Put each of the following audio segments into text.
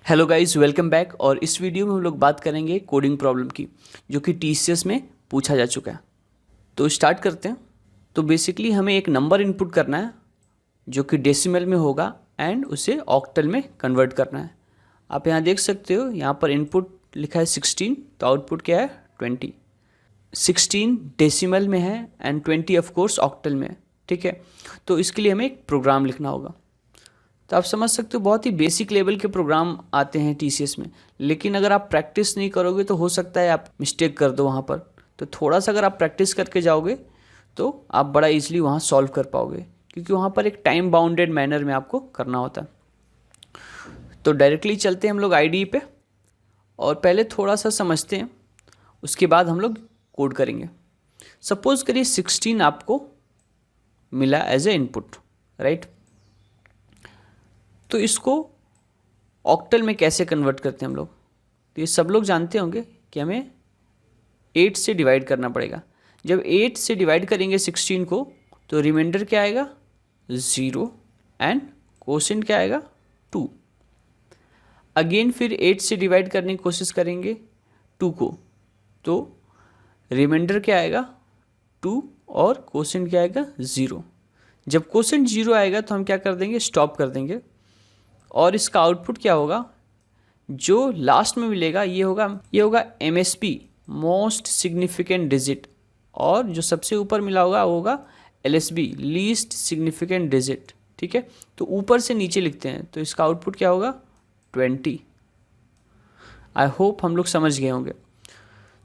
Hello guys, welcome back. और इस video में हम लोग बात करेंगे कोडिंग प्रॉब्लम की, जो कि टीसीएस में पूछा जा चुका है। तो स्टार्ट करते हैं। तो बेसिकली हमें एक नंबर इनपुट करना है जो कि डेसिमल में होगा एंड उसे ऑक्टल में कन्वर्ट करना है। आप यहाँ देख सकते हो, यहाँ पर इनपुट लिखा है 16, तो आउटपुट क्या है 20। 16 डेसिमल में है एंड 20 ऑफ कोर्स ऑक्टल में है। ठीक है, तो इसके लिए हमें एक प्रोग्राम लिखना होगा। तो आप समझ सकते हो बहुत ही बेसिक लेवल के प्रोग्राम आते हैं टीसीएस में, लेकिन अगर आप प्रैक्टिस नहीं करोगे तो हो सकता है आप मिस्टेक कर दो वहाँ पर। तो थोड़ा सा अगर आप प्रैक्टिस करके जाओगे तो आप बड़ा इजीली वहाँ सॉल्व कर पाओगे, क्योंकि वहाँ पर एक टाइम बाउंडेड मैनर में आपको करना होता है। तो डायरेक्टली चलते हैं हम लोग आईडीई पे और पहले थोड़ा सा समझते हैं, उसके बाद हम लोग कोड करेंगे। सपोज करिए 16 आपको मिला एज ए इनपुट, राइट। तो इसको ऑक्टल में कैसे कन्वर्ट करते हैं हम लोग, तो ये सब लोग जानते होंगे कि हमें 8 से डिवाइड करना पड़ेगा। जब 8 से डिवाइड करेंगे 16 को तो रिमाइंडर क्या आएगा 0 एंड कोसेंट क्या आएगा 2। अगेन फिर 8 से डिवाइड करने की कोशिश करेंगे 2 को, तो रिमाइंडर क्या आएगा 2 और कोसेंट क्या आएगा 0। जब कोसेंट 0 आएगा तो हम क्या कर देंगे, स्टॉप कर देंगे। और इसका आउटपुट क्या होगा, जो लास्ट में मिलेगा ये होगा MSP, मोस्ट सिग्निफिकेंट डिजिट, और जो सबसे ऊपर मिला होगा वो होगा LSB, लीस्ट सिग्निफिकेंट डिजिट। ठीक है, तो ऊपर से नीचे लिखते हैं, तो इसका आउटपुट क्या होगा 20। आई होप हम लोग समझ गए होंगे।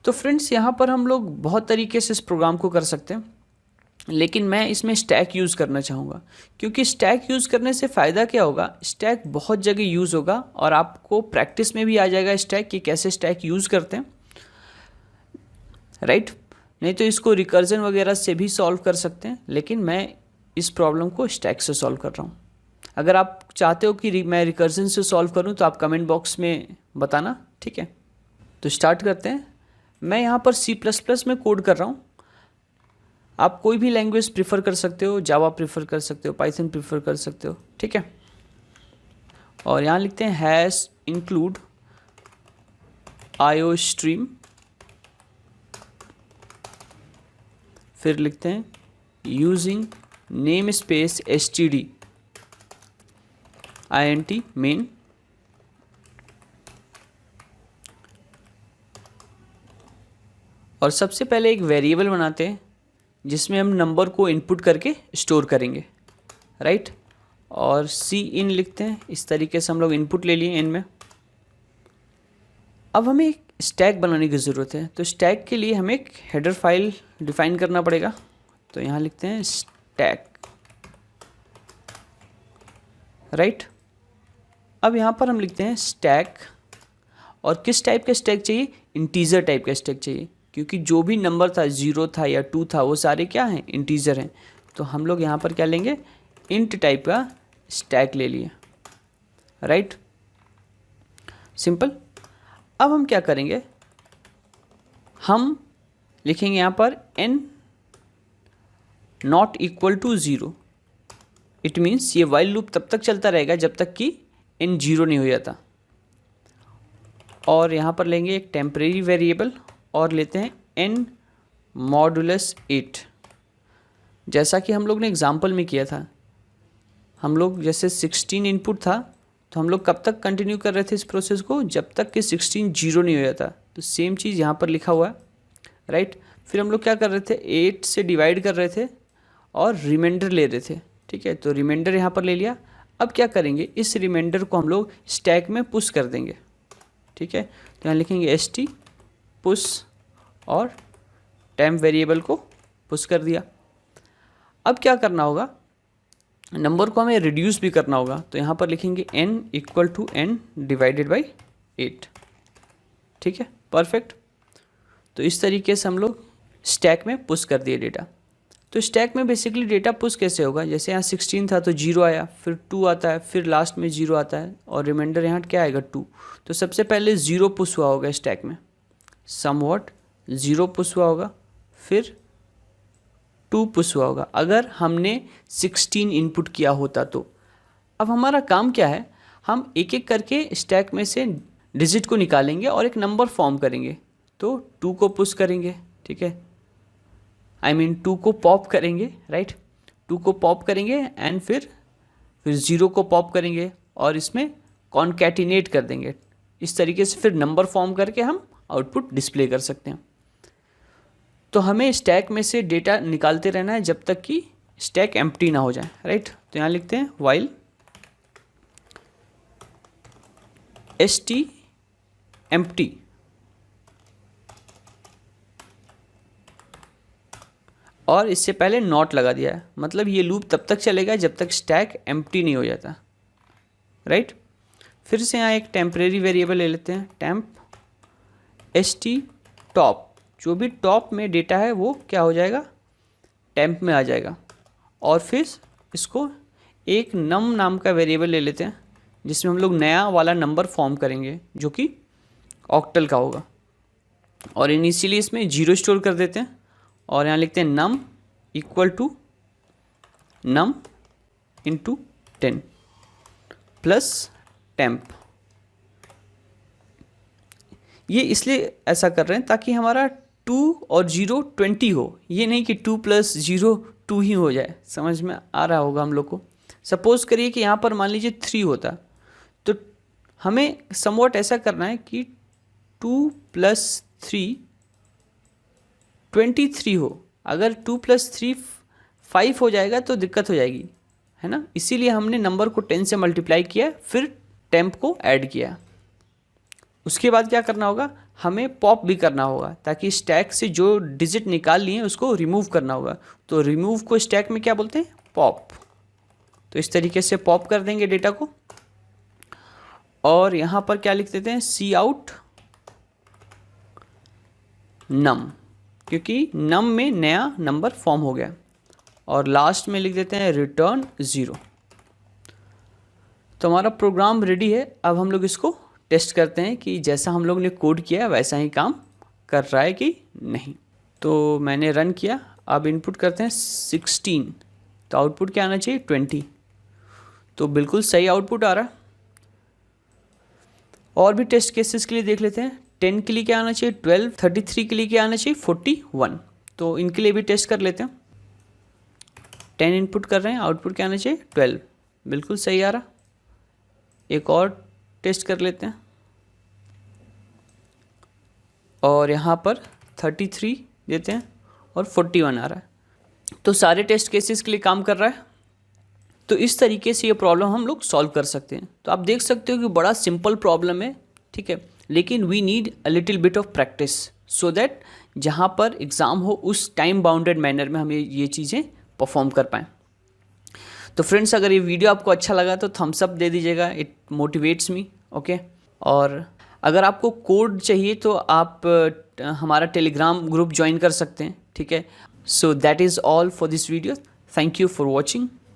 तो फ्रेंड्स, यहाँ पर हम लोग बहुत तरीके से इस प्रोग्राम को कर सकते हैं, लेकिन मैं इसमें स्टैक यूज़ करना चाहूँगा, क्योंकि स्टैक यूज़ करने से फ़ायदा क्या होगा, स्टैक बहुत जगह यूज़ होगा और आपको प्रैक्टिस में भी आ जाएगा स्टैक कि कैसे स्टैक यूज़ करते हैं, राइट। नहीं तो इसको रिकर्जन वगैरह से भी सॉल्व कर सकते हैं, लेकिन मैं इस प्रॉब्लम को स्टैक से सॉल्व कर रहा हूँ। अगर आप चाहते हो कि मैं रिकर्जन से सॉल्व करूँ तो आप कमेंट बॉक्स में बताना, ठीक है। तो स्टार्ट करते हैं। मैं यहाँ पर C++ में कोड कर रहा हूँ। आप कोई भी लैंग्वेज प्रीफर कर सकते हो, जावा प्रीफर कर सकते हो, पाइथन प्रीफर कर सकते हो, ठीक है। और यहाँ लिखते हैं हैश इंक्लूड IO स्ट्रीम, फिर लिखते हैं using name space std int main, और सबसे पहले एक वेरिएबल बनाते हैं जिसमें हम नंबर को इनपुट करके स्टोर करेंगे, राइट। और सी इन लिखते हैं। इस तरीके से हम लोग इनपुट ले लिए इन में। अब हमें एक स्टैक बनाने की ज़रूरत है, तो स्टैक के लिए हमें एक हेडर फाइल डिफाइन करना पड़ेगा। तो यहाँ लिखते हैं स्टैक, राइट। अब यहाँ पर हम लिखते हैं स्टैक, और किस टाइप का स्टैक चाहिए, इंटीजर टाइप का स्टैक चाहिए, क्योंकि जो भी नंबर था 0 था या 2 था वो सारे क्या हैं, इंटीजर हैं। तो हम लोग यहाँ पर क्या लेंगे, इंट टाइप का स्टैक ले लिए, राइट। सिंपल। अब हम क्या करेंगे, हम लिखेंगे यहाँ पर n not equal to 0। It means ये वाइल लूप तब तक चलता रहेगा जब तक कि n 0 नहीं हो जाता। और यहाँ पर लेंगे एक टेम्परेरी वेरिएबल और लेते हैं n मॉडुलस 8, जैसा कि हम लोग ने एग्जाम्पल में किया था। हम लोग जैसे 16 इनपुट था, तो हम लोग कब तक कंटिन्यू कर रहे थे इस प्रोसेस को, जब तक कि 16 0 नहीं हो जाता। तो सेम चीज़ यहाँ पर लिखा हुआ है, राइट। फिर हम लोग क्या कर रहे थे, 8 से डिवाइड कर रहे थे और रिमाइंडर ले रहे थे, ठीक है। तो रिमाइंडर यहाँ पर ले लिया। अब क्या करेंगे, इस रिमाइंडर को हम लोग स्टैक में पुश कर देंगे, ठीक है। तो यहाँ लिखेंगे st पुश और टेम्प वेरिएबल को पुश कर दिया। अब क्या करना होगा, नंबर को हमें रिड्यूस भी करना होगा। तो यहाँ पर लिखेंगे n equal to n divided by 8, ठीक है, परफेक्ट। तो इस तरीके से हम लोग स्टैक में पुश कर दिए डेटा। तो स्टैक में बेसिकली डेटा पुश कैसे होगा, जैसे यहाँ 16 था तो 0 आया, फिर 2 आता है, फिर लास्ट में 0 आता है, और रिमाइंडर यहाँ क्या आएगा 2। तो सबसे पहले 0 पुश हुआ होगा स्टैक में, समवॉट 0 पुश हुआ होगा, फिर 2 पुश हुआ होगा अगर हमने 16 इनपुट किया होता तो। अब हमारा काम क्या है, हम एक एक करके स्टैक में से डिजिट को निकालेंगे और एक नंबर फॉर्म करेंगे। तो 2 को पुश करेंगे, ठीक है, आई मीन 2 को पॉप करेंगे, राइट, 2 को पॉप करेंगे एंड फिर 0 को पॉप करेंगे और इसमें कॉन्कैटिनेट कर देंगे। इस तरीके से फिर नंबर फॉर्म करके हम आउटपुट डिस्प्ले कर सकते हैं। तो हमें स्टैक में से डेटा निकालते रहना है जब तक कि स्टैक एम्प्टी ना हो जाए, राइट। तो यहाँ लिखते हैं व्हाइल st एम्प्टी, और इससे पहले नॉट लगा दिया है, मतलब ये लूप तब तक चलेगा जब तक स्टैक एम्प्टी नहीं हो जाता, राइट। फिर से यहाँ एक टेम्परेरी वेरिएबल ले लेते हैं, टेम्प st टॉप, जो भी टॉप में डेटा है वो क्या हो जाएगा, टेम्प में आ जाएगा। और फिर इसको एक नम नाम का वेरिएबल ले लेते हैं जिसमें हम लोग नया वाला नंबर फॉर्म करेंगे जो कि ऑक्टल का होगा, और इनिशियली इसमें 0 स्टोर कर देते हैं और यहाँ लिखते हैं num equal to num into 10 plus temp. ये इसलिए ऐसा कर रहे हैं ताकि हमारा 2 और 0 20 हो, ये नहीं कि 2 + 0 2 ही हो जाए। समझ में आ रहा होगा हम लोग को। सपोज करिए कि यहाँ पर मान लीजिए 3 होता, तो हमें समवॉट ऐसा करना है कि 2 + 3 23 हो। अगर 2 + 3 5 हो जाएगा तो दिक्कत हो जाएगी, है ना। इसीलिए हमने नंबर को 10 से मल्टीप्लाई किया, फिर टेम्प को ऐड किया। उसके बाद क्या करना होगा, हमें पॉप भी करना होगा ताकि स्टैक से जो डिजिट निकाल लिए उसको रिमूव करना होगा। तो रिमूव को स्टैक में क्या बोलते हैं, पॉप। तो इस तरीके से पॉप कर देंगे डेटा को, और यहाँ पर क्या लिख देते हैं, सी आउट नम, क्योंकि नम में नया नंबर फॉर्म हो गया, और लास्ट में लिख देते हैं रिटर्न 0। तो हमारा प्रोग्राम रेडी है। अब हम लोग इसको टेस्ट करते हैं कि जैसा हम लोग ने कोड किया वैसा ही काम कर रहा है कि नहीं। तो मैंने रन किया, अब इनपुट करते हैं 16, तो आउटपुट क्या आना चाहिए 20। तो बिल्कुल सही आउटपुट आ रहा है। और भी टेस्ट केसेस के लिए देख लेते हैं। 10 के लिए क्या आना चाहिए 12, 33 के लिए क्या आना चाहिए 41। तो इनके लिए भी टेस्ट कर लेते हैं। 10 इनपुट कर रहे हैं, आउटपुट क्या आना चाहिए 12, बिल्कुल सही आ रहा। एक और टेस्ट कर लेते हैं, और यहाँ पर 33 देते हैं और 41 आ रहा है। तो सारे टेस्ट केसेस के लिए काम कर रहा है। तो इस तरीके से ये प्रॉब्लम हम लोग सॉल्व कर सकते हैं। तो आप देख सकते हो कि बड़ा सिंपल प्रॉब्लम है, ठीक है, लेकिन we need a little bit of practice so that जहाँ पर एग्ज़ाम हो उस टाइम बाउंडेड मैनर में हम ये चीज़ें परफॉर्म कर पाएँ। तो फ्रेंड्स, अगर ये वीडियो आपको अच्छा लगा तो थम्स अप दे दीजिएगा, इट मोटिवेट्स मी, ओके। और अगर आपको कोड चाहिए तो आप हमारा टेलीग्राम ग्रुप ज्वाइन कर सकते हैं, ठीक है। So that is all for this video. Thank you for watching.